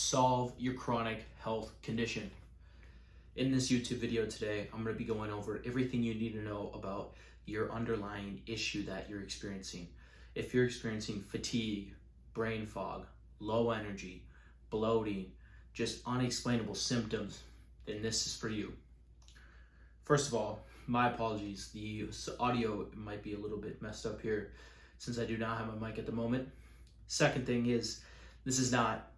solve your chronic health condition. In this YouTube video today, I'm going to be going over everything you need to know about your underlying issue that you're experiencing. If you're experiencing fatigue, brain fog, low energy, bloating, just unexplainable symptoms, then this is for you. First of all, my apologies. The audio might be a little bit messed up here since I do not have my mic at the moment. Second thing is, this is not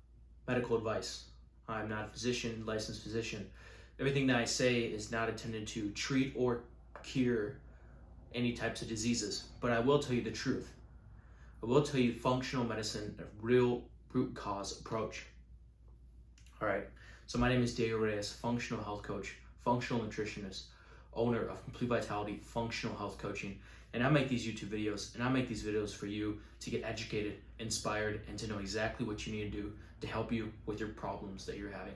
medical advice. I'm not a physician, licensed physician. Everything that I say is not intended to treat or cure any types of diseases, but I will tell you the truth. I will tell you functional medicine, a real root cause approach. All right, so my name is Diego Reyes, functional health coach, functional nutritionist, owner of Complete Vitality Functional Health Coaching, and I make these YouTube videos, and I make these videos for you to get educated, inspired, and to know exactly what you need to do to help you with your problems that you're having,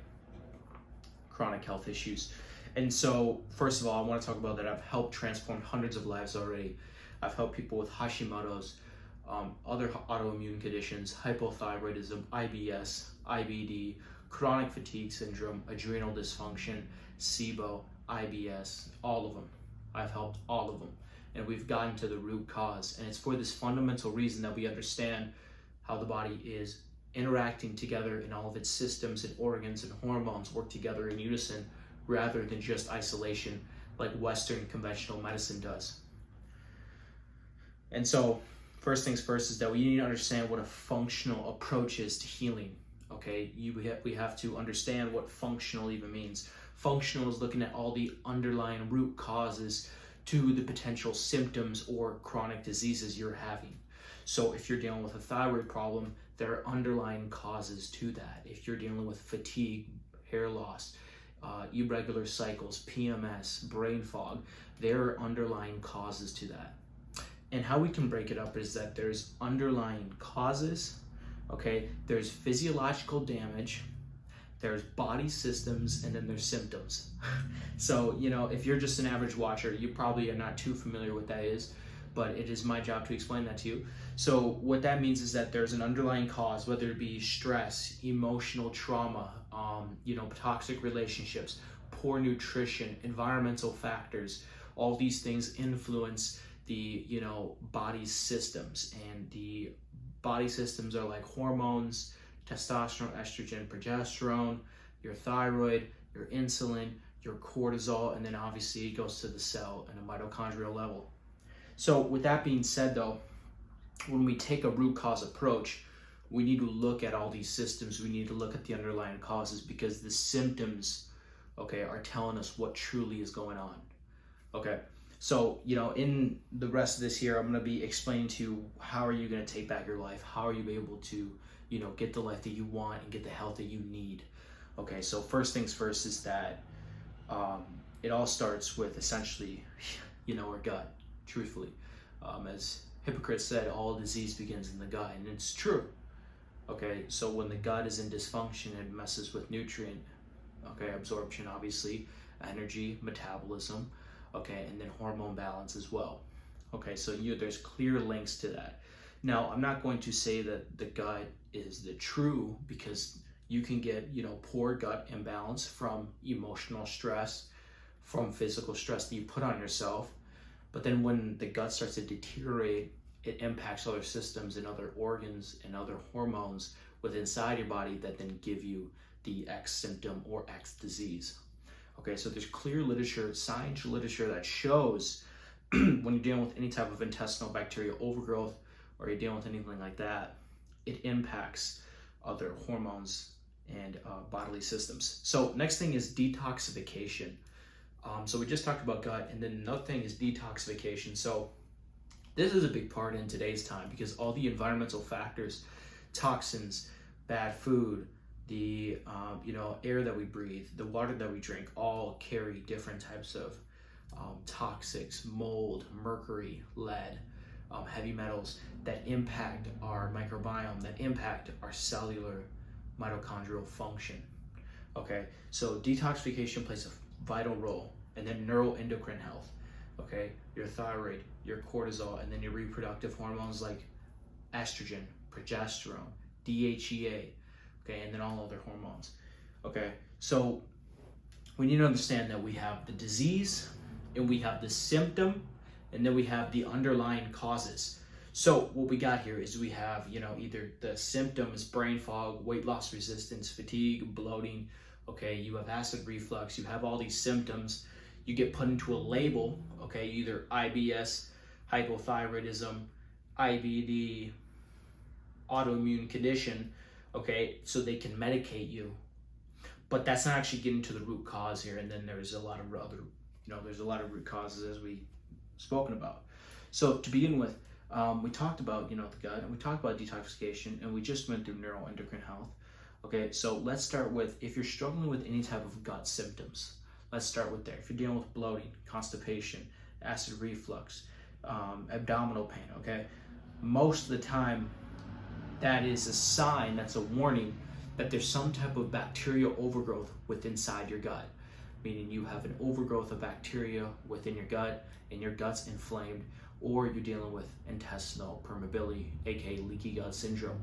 chronic health issues. And so, first of all, I want to talk about that I've helped transform hundreds of lives already. I've helped people with Hashimoto's, other autoimmune conditions, hypothyroidism, IBS, IBD, chronic fatigue syndrome, adrenal dysfunction, SIBO, IBS, all of them. I've helped all of them. And we've gotten to the root cause. And it's for this fundamental reason that we understand how the body is interacting together in all of its systems and organs and hormones work together in unison rather than just isolation like Western conventional medicine does. And so, first things first is that we need to understand what a functional approach is to healing. Okay, we have to understand what functional even means. Functional is looking at all the underlying root causes to the potential symptoms or chronic diseases you're having. So if you're dealing with a thyroid problem, there are underlying causes to that. If you're dealing with fatigue, hair loss, irregular cycles, PMS, brain fog, there are underlying causes to that. And how we can break it up is that there's underlying causes, okay? There's physiological damage, there's body systems, and then there's symptoms. So, if you're just an average watcher, you probably are not too familiar with what that is, but it is my job to explain that to you. So what that means is that there's an underlying cause, whether it be stress, emotional trauma, toxic relationships, poor nutrition, environmental factors. All these things influence the, body systems, and the body systems are like hormones, testosterone, estrogen, progesterone, your thyroid, your insulin, your cortisol, and then obviously it goes to the cell and a mitochondrial level. So with that being said though, when we take a root cause approach, we need to look at all these systems. We need to look at the underlying causes because the symptoms, are telling us what truly is going on. Okay, so, in the rest of this here, I'm going to be explaining to you how are you going to take back your life? How are you able to, get the life that you want and get the health that you need? Okay, so first things first is that it all starts with essentially, our gut, truthfully. As Hippocrates said, all disease begins in the gut, and it's true. Okay, so when the gut is in dysfunction, it messes with nutrient, absorption, obviously, energy, metabolism, and then hormone balance as well. Okay, so there's clear links to that. Now, I'm not going to say that the gut is the true, because you can get, poor gut imbalance from emotional stress, from physical stress that you put on yourself. But then when the gut starts to deteriorate, it impacts other systems and other organs and other hormones within inside your body that then give you the X symptom or X disease. Okay, so there's clear literature, science literature that shows when you're dealing with any type of intestinal bacterial overgrowth or you're dealing with anything like that, it impacts other hormones and bodily systems. So next thing is detoxification. So we just talked about gut, and then another thing is detoxification. So this is a big part in today's time because all the environmental factors, toxins, bad food, the air that we breathe, the water that we drink, all carry different types of toxics, mold, mercury, lead, heavy metals that impact our microbiome, that impact our cellular mitochondrial function. Okay, so detoxification plays a vital role. And then neuroendocrine health, your thyroid, your cortisol, and then your reproductive hormones like estrogen, progesterone, DHEA, okay, and then all other hormones. Okay, so we need to understand that we have the disease, and we have the symptom, and then we have the underlying causes. So what we got here is we have, either the symptoms, brain fog, weight loss resistance, fatigue, bloating, okay, you have acid reflux, you have all these symptoms, you get put into a label, okay, either IBS, hypothyroidism, IBD, autoimmune condition, okay, so they can medicate you. But that's not actually getting to the root cause here, and then there's a lot of other, there's a lot of root causes as we spoken about. So to begin with, we talked about, the gut, and we talked about detoxification, and we just went through neuroendocrine health. Okay, so let's start with, if you're struggling with any type of gut symptoms, let's start with there. If you're dealing with bloating, constipation, acid reflux, abdominal pain, okay, most of the time that is a sign, that's a warning that there's some type of bacterial overgrowth within inside your gut, meaning you have an overgrowth of bacteria within your gut, and your gut's inflamed, or you're dealing with intestinal permeability, aka leaky gut syndrome.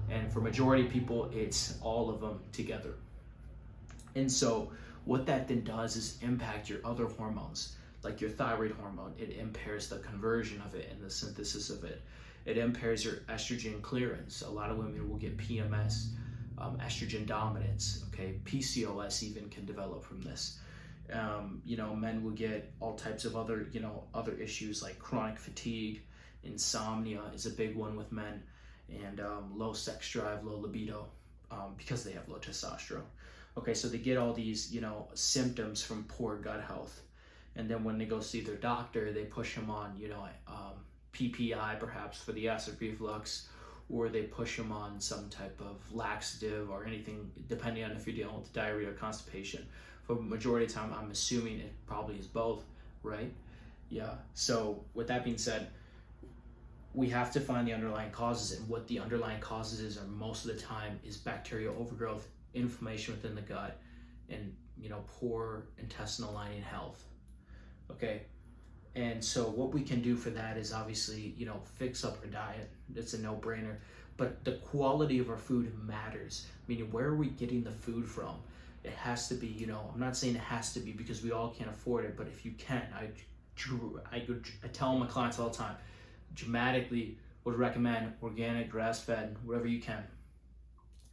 And for majority of people, it's all of them together. And so what that then does is impact your other hormones, like your thyroid hormone. It impairs the conversion of it and the synthesis of it. It impairs your estrogen clearance. A lot of women will get PMS, estrogen dominance, okay? PCOS even can develop from this. Men will get all types of other, other issues like chronic fatigue, insomnia is a big one with men, and low sex drive, low libido, because they have low testosterone. Okay, so they get all these, symptoms from poor gut health. And then when they go see their doctor, they push them on, PPI perhaps for the acid reflux, or they push them on some type of laxative or anything, depending on if you're dealing with diarrhea or constipation. For the majority of the time, I'm assuming it probably is both, right? Yeah, so with that being said, we have to find the underlying causes, and what the underlying causes is, or most of the time, is bacterial overgrowth, inflammation within the gut, and poor intestinal lining health. Okay, and so what we can do for that is obviously fix up our diet. It's a no-brainer, but the quality of our food matters, meaning where are we getting the food from? It has to be, I'm not saying it has to be because we all can't afford it, but if you can, I tell my clients all the time, dramatically would recommend organic, grass-fed, wherever you can.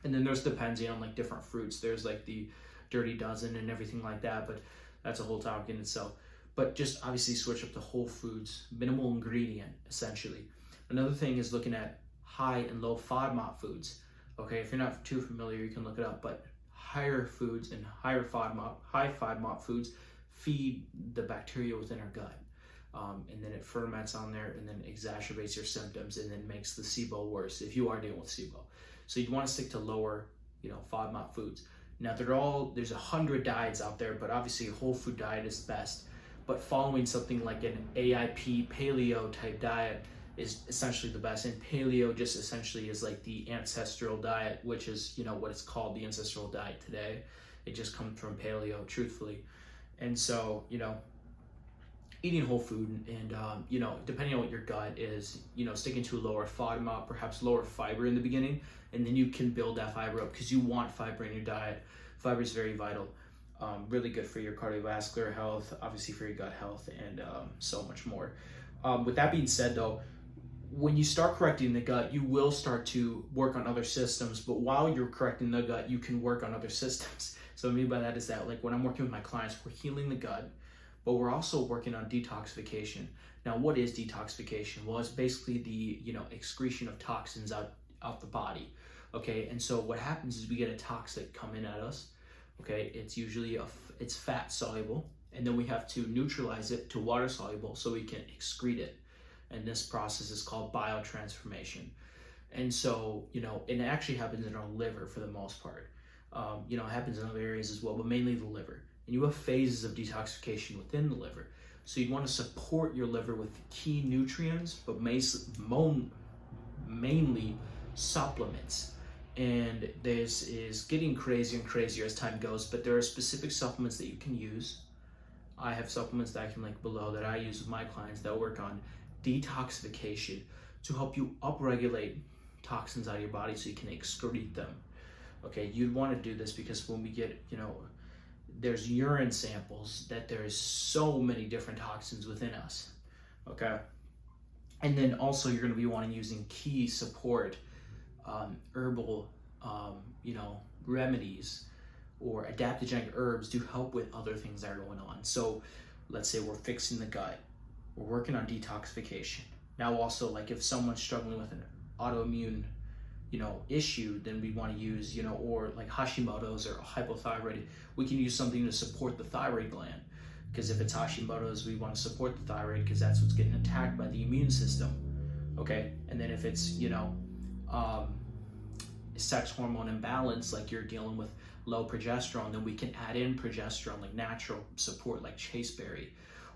And then there's depends on like different fruits. There's like the Dirty Dozen and everything like that, but that's a whole topic in itself. But just obviously switch up to whole foods, minimal ingredient, essentially. Another thing is looking at high and low FODMAP foods. Okay, if you're not too familiar, you can look it up, but higher foods and high FODMAP foods feed the bacteria within our gut. And then it ferments on there and then exacerbates your symptoms and then makes the SIBO worse if you are dealing with SIBO. So you want to stick to lower, FODMAP foods. Now there's 100 diets out there, but obviously a whole food diet is best. But following something like an AIP paleo type diet is essentially the best. And paleo just essentially is like the ancestral diet, which is, what it's called, the ancestral diet today. It just comes from paleo, truthfully. And so, eating whole food and, depending on what your gut is, sticking to lower FODMAP, perhaps lower fiber in the beginning, and then you can build that fiber up because you want fiber in your diet. Fiber is very vital. Really good for your cardiovascular health, obviously for your gut health, and so much more. With that being said though, when you start correcting the gut, you will start to work on other systems, but while you're correcting the gut, you can work on other systems. So what I mean by that is that, like when I'm working with my clients, we're healing the gut, but we're also working on detoxification. Now, what is detoxification? Well, it's basically the, excretion of toxins out the body. Okay, and so what happens is we get a toxic coming at us. Okay, it's usually it's fat soluble, and then we have to neutralize it to water soluble so we can excrete it. And this process is called biotransformation. And so, it actually happens in our liver for the most part. It happens in other areas as well, but mainly the liver. And you have phases of detoxification within the liver. So you want to support your liver with key nutrients, but mainly supplements. And this is getting crazier and crazier as time goes, but there are specific supplements that you can use. I have supplements that I can link below that I use with my clients that work on detoxification to help you upregulate toxins out of your body so you can excrete them. Okay, you'd want to do this because when we get, there's urine samples that there's so many different toxins within us. Okay, and then also you're going to be wanting using key support herbal, remedies or adaptogenic herbs to help with other things that are going on. So let's say we're fixing the gut, we're working on detoxification. Now also, like if someone's struggling with an autoimmune, issue, then we want to use, or like Hashimoto's or hypothyroid, we can use something to support the thyroid gland. Because if it's Hashimoto's, we want to support the thyroid because that's what's getting attacked by the immune system. Okay, and then if it's, sex hormone imbalance, like you're dealing with low progesterone, then we can add in progesterone, like natural support, like chasteberry.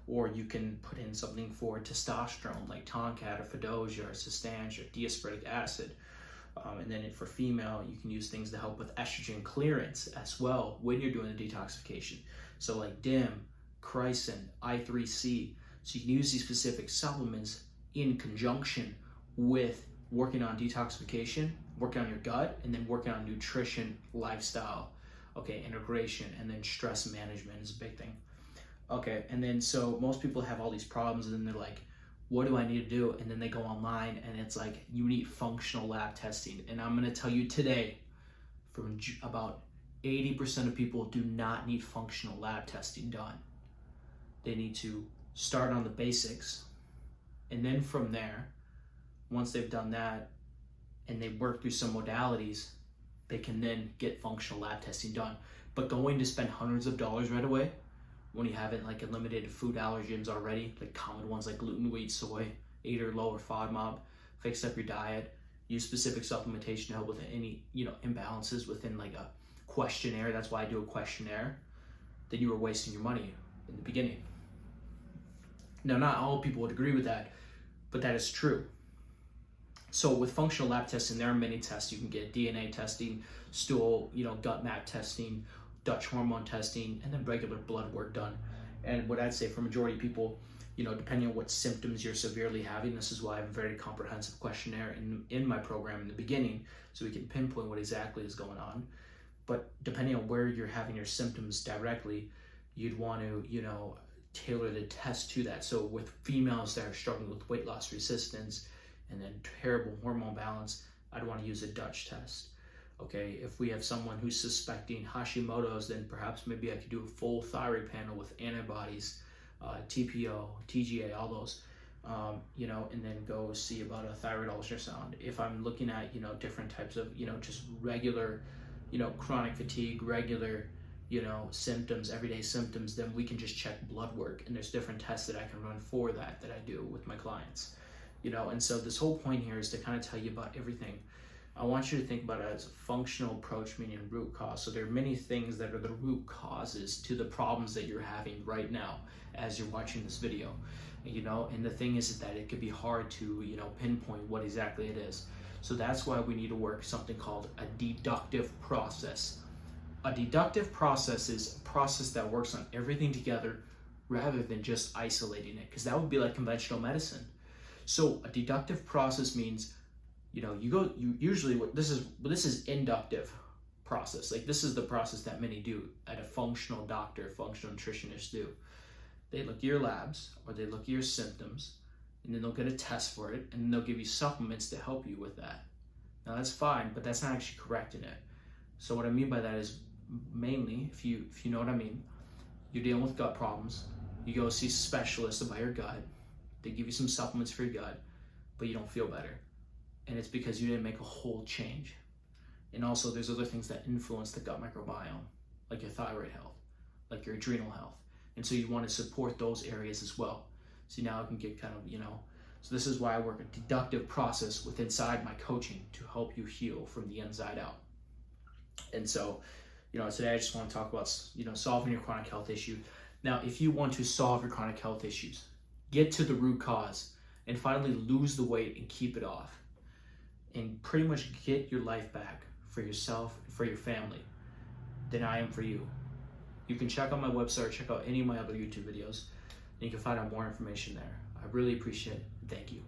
Or you can put in something for testosterone, like tonkat or Fedosia or Cistantia or diasporic acid. And then for female, you can use things to help with estrogen clearance as well when you're doing the detoxification. So like DIM, Chrysin, I3C. So you can use these specific supplements in conjunction with working on detoxification, working on your gut, and then working on nutrition, lifestyle, okay, integration, and then stress management is a big thing. Okay, and then so most people have all these problems and then they're like, what do I need to do? And then they go online and it's like, you need functional lab testing. And I'm gonna tell you today, from about 80% of people do not need functional lab testing done. They need to start on the basics. And then from there, once they've done that and they work through some modalities, they can then get functional lab testing done. But going to spend hundreds of dollars right away, when you haven't like eliminated food allergens already, like common ones like gluten, wheat, soy, 8 or low or FODMAP, fix up your diet, use specific supplementation to help with any, imbalances within like a questionnaire. That's why I do a questionnaire. Then you were wasting your money in the beginning. Now, not all people would agree with that, but that is true. So with functional lab testing, there are many tests you can get: DNA testing, stool, gut map testing, Dutch hormone testing, and then regular blood work done. And what I'd say for majority of people, depending on what symptoms you're severely having, this is why I have a very comprehensive questionnaire in my program in the beginning, so we can pinpoint what exactly is going on. But depending on where you're having your symptoms directly, you'd want to, tailor the test to that. So with females that are struggling with weight loss resistance and then terrible hormone balance, I'd want to use a Dutch test. Okay, if we have someone who's suspecting Hashimoto's, then perhaps maybe I could do a full thyroid panel with antibodies, TPO, TGA, all those, and then go see about a thyroid ultrasound. If I'm looking at, different types of, just regular, chronic fatigue, regular, symptoms, everyday symptoms, then we can just check blood work. And there's different tests that I can run for that I do with my clients, and so this whole point here is to kind of tell you about everything. I want you to think about it as a functional approach, meaning root cause. So there are many things that are the root causes to the problems that you're having right now as you're watching this video. And the thing is that it could be hard to, pinpoint what exactly it is. So that's why we need to work something called a deductive process. A deductive process is a process that works on everything together rather than just isolating it, because that would be like conventional medicine. So a deductive process means this is inductive process. Like this is the process that many do at a functional doctor, functional nutritionist do. They look at your labs or they look at your symptoms, and then they'll get a test for it, and then they'll give you supplements to help you with that. Now that's fine, but that's not actually correcting it. So what I mean by that is mainly, if you know what I mean, you're dealing with gut problems, you go see specialists about your gut, they give you some supplements for your gut, but you don't feel better. And it's because you didn't make a whole change. And also there's other things that influence the gut microbiome, like your thyroid health, like your adrenal health. And so you want to support those areas as well. See, now I can get kind of, so this is why I work a deductive process with inside my coaching to help you heal from the inside out. And so, today I just want to talk about, solving your chronic health issue. Now, if you want to solve your chronic health issues, get to the root cause and finally lose the weight and keep it off, and pretty much get your life back for yourself and for your family, then I am for you. You can check out my website, check out any of my other YouTube videos, and you can find out more information there. I really appreciate it. Thank you.